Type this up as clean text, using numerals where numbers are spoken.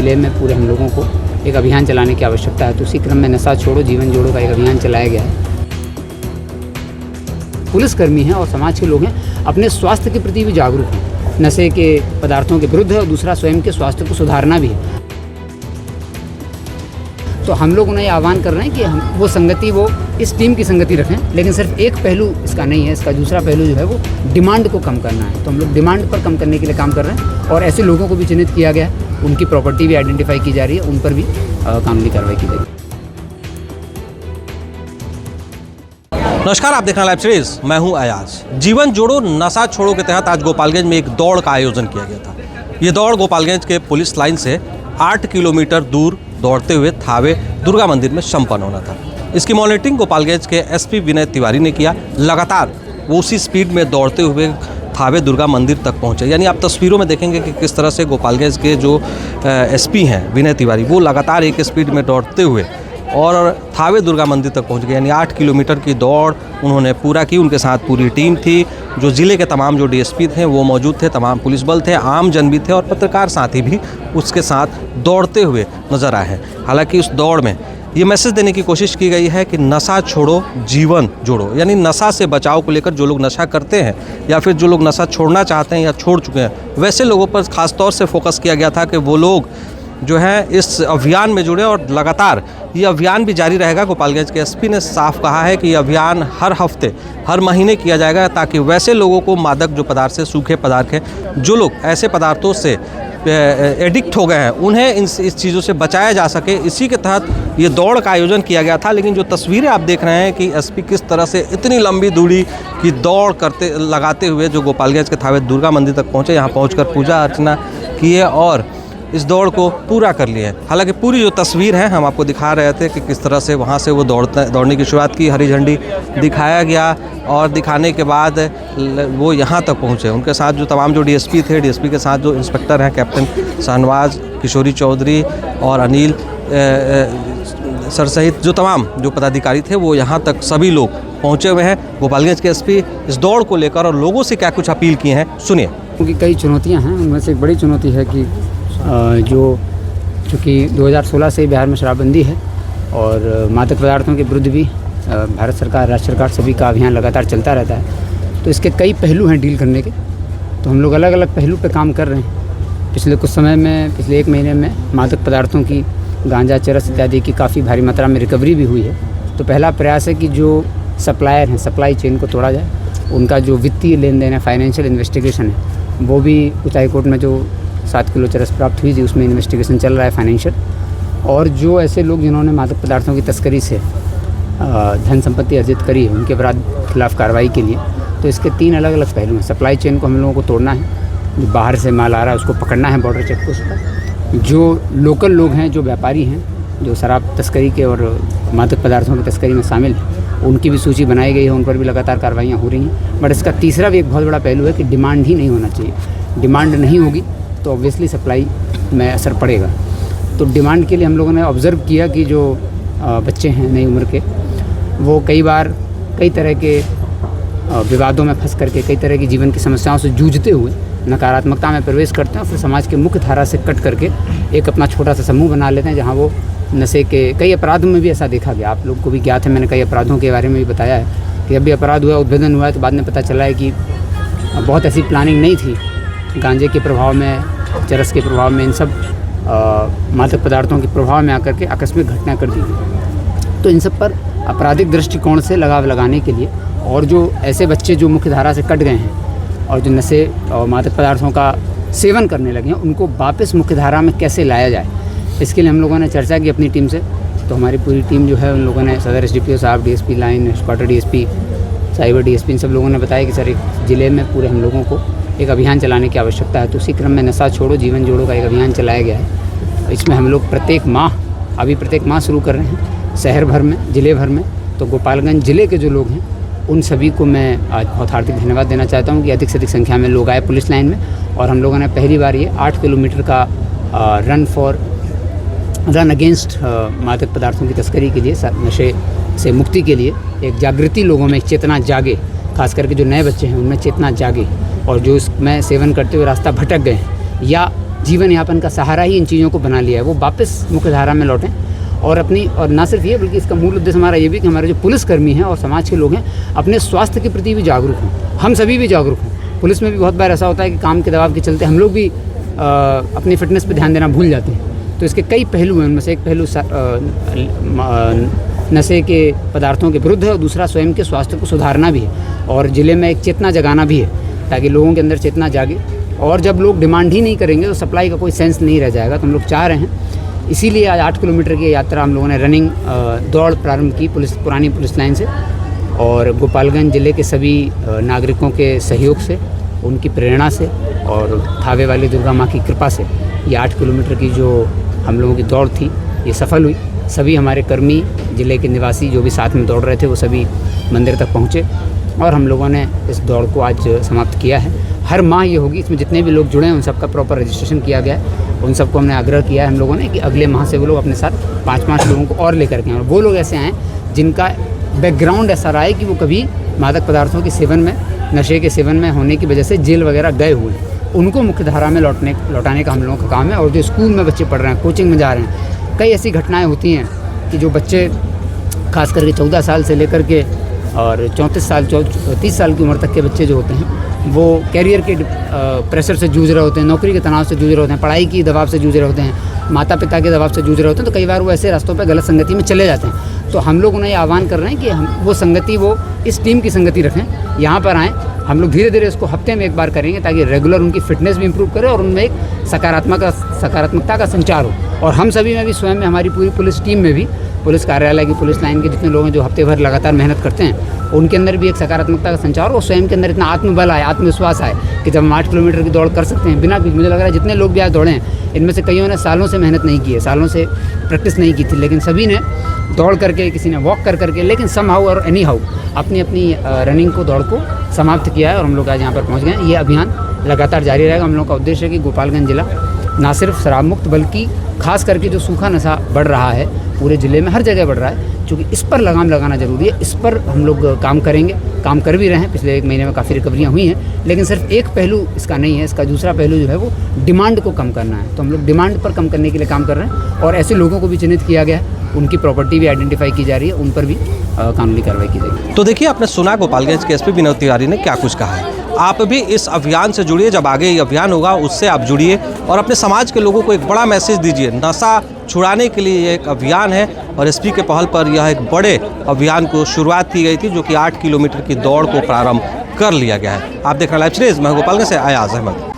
ज़िले में पूरे हम लोगों को एक अभियान चलाने की आवश्यकता है। तो उसी क्रम में नशा छोड़ो जीवन जोड़ो का एक अभियान चलाया गया है। पुलिसकर्मी हैं और समाज के लोग हैं, अपने स्वास्थ्य के प्रति भी जागरूक हैं। नशे के पदार्थों के विरुद्ध है और दूसरा स्वयं के स्वास्थ्य को सुधारना भी है। तो हम लोग उन्हें आह्वान कर रहे हैं कि हम वो संगति, वो इस टीम की संगति रखें, लेकिन सिर्फ एक पहलू इसका नहीं है। इसका दूसरा पहलू जो है वो डिमांड को कम करना है। तो हम लोग डिमांड पर कम करने के लिए काम कर रहे हैं और ऐसे लोगों को भी चिन्हित किया गया है, उनकी प्रॉपर्टी भी आइडेंटिफाई की जा रही है, उन पर भी कानूनी कार्रवाई की जाएगी। नमस्कार, आप देख रहे हैं लाइव सीरीज, मैं हूं अयाज। जीवन जोड़ो नशा छोड़ो के तहत आज गोपालगंज में एक दौड़ का आयोजन किया गया था। ये दौड़ गोपालगंज के पुलिस लाइन से 8 किलोमीटर दूर दौड़ते हुए थावे दुर्गा मंदिर में संपन्न होना था। इसकी मॉनिटरिंग गोपालगंज के एसपी विनय तिवारी ने किया। लगातार वो उसी स्पीड में दौड़ते हुए थावे दुर्गा मंदिर तक पहुंचे। यानी आप तस्वीरों में देखेंगे कि किस तरह से गोपालगंज के जो एसपी हैं विनय तिवारी, वो लगातार एक स्पीड में दौड़ते हुए और थावे दुर्गा मंदिर तक पहुंच गए। यानी 8 किलोमीटर की दौड़ उन्होंने पूरा की। उनके साथ पूरी टीम थी, जो ज़िले के तमाम जो डीएसपी थे वो मौजूद थे, तमाम पुलिस बल थे, आम जन भी थे और पत्रकार साथी भी उसके साथ दौड़ते हुए नज़र आए हैं। हालांकि उस दौड़ में ये मैसेज देने की कोशिश की गई है कि नशा छोड़ो जीवन जोड़ो। यानी नशा से बचाव को लेकर जो लोग नशा करते हैं या फिर जो लोग नशा छोड़ना चाहते हैं या छोड़ चुके हैं, वैसे लोगों पर ख़ास तौर से फोकस किया गया था कि वो लोग जो है इस अभियान में जुड़े और लगातार ये अभियान भी जारी रहेगा। गोपालगंज के एसपी ने साफ कहा है कि ये अभियान हर हफ्ते, हर महीने किया जाएगा, ताकि वैसे लोगों को मादक जो पदार्थ से, सूखे पदार्थ हैं, जो लोग ऐसे पदार्थों से एडिक्ट हो गए हैं, उन्हें इस चीज़ों से बचाया जा सके। इसी के तहत ये दौड़ का आयोजन किया गया था। लेकिन जो तस्वीरें आप देख रहे हैं कि एसपी किस तरह से इतनी लंबी दूरी की दौड़ लगाते हुए जो गोपालगंज के थावे दुर्गा मंदिर तक पहुँचे, यहाँ पहुँचकर पूजा अर्चना किए और इस दौड़ को पूरा कर लिए। हालांकि पूरी जो तस्वीर है हम आपको दिखा रहे थे कि किस तरह से वहाँ से वो दौड़ने की शुरुआत की, हरी झंडी दिखाया गया और दिखाने के बाद वो यहाँ तक पहुँचे। उनके साथ जो तमाम जो डीएसपी थे, डीएसपी के साथ जो इंस्पेक्टर हैं, कैप्टन शाहनवाज, किशोरी चौधरी और अनिल सर सहित जो तमाम जो पदाधिकारी थे, वो यहाँ तक सभी लोग पहुँचे हुए हैं। गोपालगंज के एसपी इस दौड़ को लेकर और लोगों से क्या कुछ अपील की हैं, सुनिए। क्योंकि कई चुनौतियाँ हैं, उनमें से एक बड़ी चुनौती है कि चूँकि 2016 से बिहार में शराबबंदी है और मादक पदार्थों के विरुद्ध भी भारत सरकार, राज्य सरकार सभी का अभियान लगातार चलता रहता है। तो इसके कई पहलू हैं डील करने के। तो हम लोग अलग अलग पहलू पे काम कर रहे हैं। पिछले कुछ समय में, पिछले 1 महीने में मादक पदार्थों की, गांजा, चरस इत्यादि की काफ़ी भारी मात्रा में रिकवरी भी हुई है। तो पहला प्रयास है कि जो सप्लायर हैं, सप्लाई चेन को तोड़ा जाए। उनका जो वित्तीय लेन देन है, फाइनेंशियल इन्वेस्टिगेशन है, वो भी उच्च हाईकोर्ट में जो 7 किलो चरस प्राप्त हुई थी, उसमें इन्वेस्टिगेशन चल रहा है फाइनेंशियल। और जो ऐसे लोग जिन्होंने मादक पदार्थों की तस्करी से धन संपत्ति अर्जित करी है, उनके अपराध खिलाफ कार्रवाई के लिए तो इसके 3 अलग अलग पहलू हैं। सप्लाई चेन को हम लोगों को तोड़ना है, जो बाहर से माल आ रहा है उसको पकड़ना है बॉर्डर चेक पोस्ट पर। जो लोकल लोग हैं, जो व्यापारी हैं, जो शराब तस्करी के और मादक पदार्थों की तस्करी में शामिल हैं, उनकी भी सूची बनाई गई है, उन पर भी लगातार कार्रवाइयाँ हो रही हैं। बट इसका तीसरा भी एक बहुत बड़ा पहलू है कि डिमांड ही नहीं होना चाहिए। डिमांड नहीं होगी तो ऑब्वियसली सप्लाई में असर पड़ेगा। तो डिमांड के लिए हम लोगों ने ऑब्ज़र्व किया कि जो बच्चे हैं नई उम्र के, वो कई बार कई तरह के विवादों में फंस करके, कई तरह की जीवन की समस्याओं से जूझते हुए नकारात्मकता में प्रवेश करते हैं और फिर समाज के मुख्य धारा से कट करके एक अपना छोटा सा समूह बना लेते हैं, जहाँ वो नशे के कई अपराधों में भी ऐसा देखा गया। आप लोग को भी ज्ञात है, मैंने कई अपराधों के बारे में भी बताया है कि जब भी अपराध हुआ, उद्भेदन हुआ है, तो बाद में पता चला है कि बहुत ऐसी प्लानिंग नहीं थी। गांजे के प्रभाव में, चरस के प्रभाव में, इन सब मादक पदार्थों के प्रभाव में आकर के आकस्मिक घटना कर दी गई। तो इन सब पर आपराधिक दृष्टिकोण से लगाव लगाने के लिए और जो ऐसे बच्चे जो मुख्य धारा से कट गए हैं और जो नशे और मादक पदार्थों का सेवन करने लगे हैं, उनको वापस मुख्य धारा में कैसे लाया जाए, इसके लिए हम लोगों ने चर्चा की अपनी टीम से। तो हमारी पूरी टीम जो है, उन लोगों ने सदर एसडीपीओ साहब, DSP line, quarter DSP, cyber DSP, इन सब लोगों ने बताया कि सर एक ज़िले में पूरे हम लोगों को एक अभियान चलाने की आवश्यकता है। तो उसी क्रम में नशा छोड़ो जीवन जोड़ो का एक अभियान चलाया गया है। इसमें हम लोग प्रत्येक माह शुरू कर रहे हैं शहर भर में, ज़िले भर में। तो गोपालगंज ज़िले के जो लोग हैं, उन सभी को मैं आज बहुत हार्दिक धन्यवाद देना चाहता हूं कि अधिक से अधिक संख्या में लोग आए पुलिस लाइन में। और हम लोगों ने पहली बार ये 8 किलोमीटर का रन अगेंस्ट मादक पदार्थों की तस्करी के लिए, नशे से मुक्ति के लिए एक जागृति लोगों में, चेतना जागे, खास करके जो नए बच्चे हैं उनमें चेतना जागे और जो इसमें सेवन करते हुए रास्ता भटक गए हैं या जीवन यापन का सहारा ही इन चीज़ों को बना लिया है, वो वापस मुख्यधारा में लौटें और अपनी, और ना सिर्फ ये बल्कि इसका मूल उद्देश्य हमारा ये भी कि हमारे जो पुलिसकर्मी हैं और समाज के लोग हैं अपने स्वास्थ्य के प्रति भी जागरूक हों, हम सभी भी जागरूक हों। पुलिस में भी बहुत बार ऐसा होता है कि काम के दबाव के चलते हम लोग भी अपनी फिटनेस पर ध्यान देना भूल जाते हैं। तो इसके कई पहलू हैं, उनमें से एक पहलू नशे के पदार्थों के विरुद्ध है और दूसरा स्वयं के स्वास्थ्य को सुधारना भी है और ज़िले में एक चेतना जगाना भी है ताकि लोगों के अंदर चेतना जागे। और जब लोग डिमांड ही नहीं करेंगे तो सप्लाई का कोई सेंस नहीं रह जाएगा। तो हम लोग चाह रहे हैं, इसीलिए आज 8 किलोमीटर की यात्रा हम लोगों ने रनिंग दौड़ प्रारंभ की पुरानी पुलिस लाइन से, और गोपालगंज ज़िले के सभी नागरिकों के सहयोग से, उनकी प्रेरणा से और थावे वाली दुर्गा माँ की कृपा से ये 8 किलोमीटर की जो हम लोगों की दौड़ थी ये सफल हुई। सभी हमारे कर्मी, ज़िले के निवासी जो भी साथ में दौड़ रहे थे वो सभी मंदिर तक पहुँचे और हम लोगों ने इस दौड़ को आज समाप्त किया है। हर माह ये होगी, इसमें जितने भी लोग जुड़े हैं उन सबका प्रॉपर रजिस्ट्रेशन किया गया है। उन सबको हमने आग्रह किया है हम लोगों ने कि अगले माह से वो लोग अपने साथ 5-5 लोगों को और लेकर के आएँ, और वो लोग ऐसे आएँ जिनका बैकग्राउंड ऐसा रहा है कि वो कभी मादक पदार्थों के सेवन में, नशे के सेवन में होने की वजह से जेल वगैरह गए हुए, उनको मुख्यधारा में लौटाने का हम लोगों का काम है। और जो स्कूल में बच्चे पढ़ रहे हैं, कोचिंग में जा रहे हैं, कई ऐसी घटनाएँ होती हैं कि जो बच्चे खास करके 14 साल से लेकर के और 30 साल की उम्र तक के बच्चे जो होते हैं वो कैरियर के प्रेशर से जूझ रहे होते हैं, नौकरी के तनाव से जूझ रहे होते हैं, पढ़ाई की दबाव से जूझ रहे होते हैं, माता पिता के दबाव से जूझ रहे होते हैं। तो कई बार वो ऐसे रास्तों पर गलत संगति में चले जाते हैं। तो हम लोग उन्हें ये आह्वान कर रहे हैं कि हम वो संगति, वो इस टीम की संगति रखें, यहाँ पर आएँ। हम लोग धीरे धीरे इसको हफ्ते में एक बार करेंगे ताकि रेगुलर उनकी फिटनेस भी इंप्रूव करे और उनमें एक सकारात्मकता का संचार हो। और हम सभी में भी, स्वयं में, हमारी पूरी पुलिस टीम में भी, पुलिस कार्यालय की पुलिस लाइन के जितने लोग हैं जो हफ्ते भर लगातार मेहनत करते हैं, उनके अंदर भी एक सकारात्मकता का संचार और स्वयं के अंदर इतना आत्मबल आए, आत्मविश्वास आए कि जब हम 8 किलोमीटर की दौड़ कर सकते हैं बिना, मुझे लग रहा है जितने लोग भी आज दौड़े हैं इनमें से कईयों ने सालों से मेहनत नहीं की है, सालों से प्रैक्टिस नहीं की थी, लेकिन सभी ने दौड़ करके, किसी ने वॉक करके, लेकिन समहाउ और एनी हाउ अपनी रनिंग को, दौड़ को समाप्त किया है और हम लोग आज यहाँ पर पहुँच गए हैं। ये अभियान लगातार जारी रहेगा। हम लोग का उद्देश्य है कि गोपालगंज जिला ना सिर्फ शराब मुक्त बल्कि खास करके जो सूखा नशा बढ़ रहा है पूरे ज़िले में, हर जगह बढ़ रहा है, क्योंकि इस पर लगाम लगाना ज़रूरी है। इस पर हम लोग काम करेंगे, काम कर भी रहे हैं। पिछले 1 महीने में काफ़ी रिकवरियाँ हुई हैं, लेकिन सिर्फ एक पहलू इसका नहीं है, इसका दूसरा पहलू जो है वो डिमांड को कम करना है। तो हम लोग डिमांड पर कम करने के लिए काम कर रहे हैं और ऐसे लोगों को भी चिन्हित किया गया है, उनकी प्रॉपर्टी भी आइडेंटिफाई की जा रही है, उन पर भी कानूनी कार्रवाई की जाएगी। तो देखिए, आपने सुना गोपालगंज के एसपी विनोद तिवारी ने क्या कुछ कहा है। आप भी इस अभियान से जुड़िए, जब आगे ये अभियान होगा उससे आप जुड़िए और अपने समाज के लोगों को एक बड़ा मैसेज दीजिए। नशा छुड़ाने के लिए ये एक अभियान है और एसपी के पहल पर यह एक बड़े अभियान को शुरुआत की गई थी, जो कि 8 किलोमीटर की दौड़ को प्रारंभ कर लिया गया है। आप देख रहे हैं लाइव सीरीज, मैं गोपालगंज से अयाज अहमद।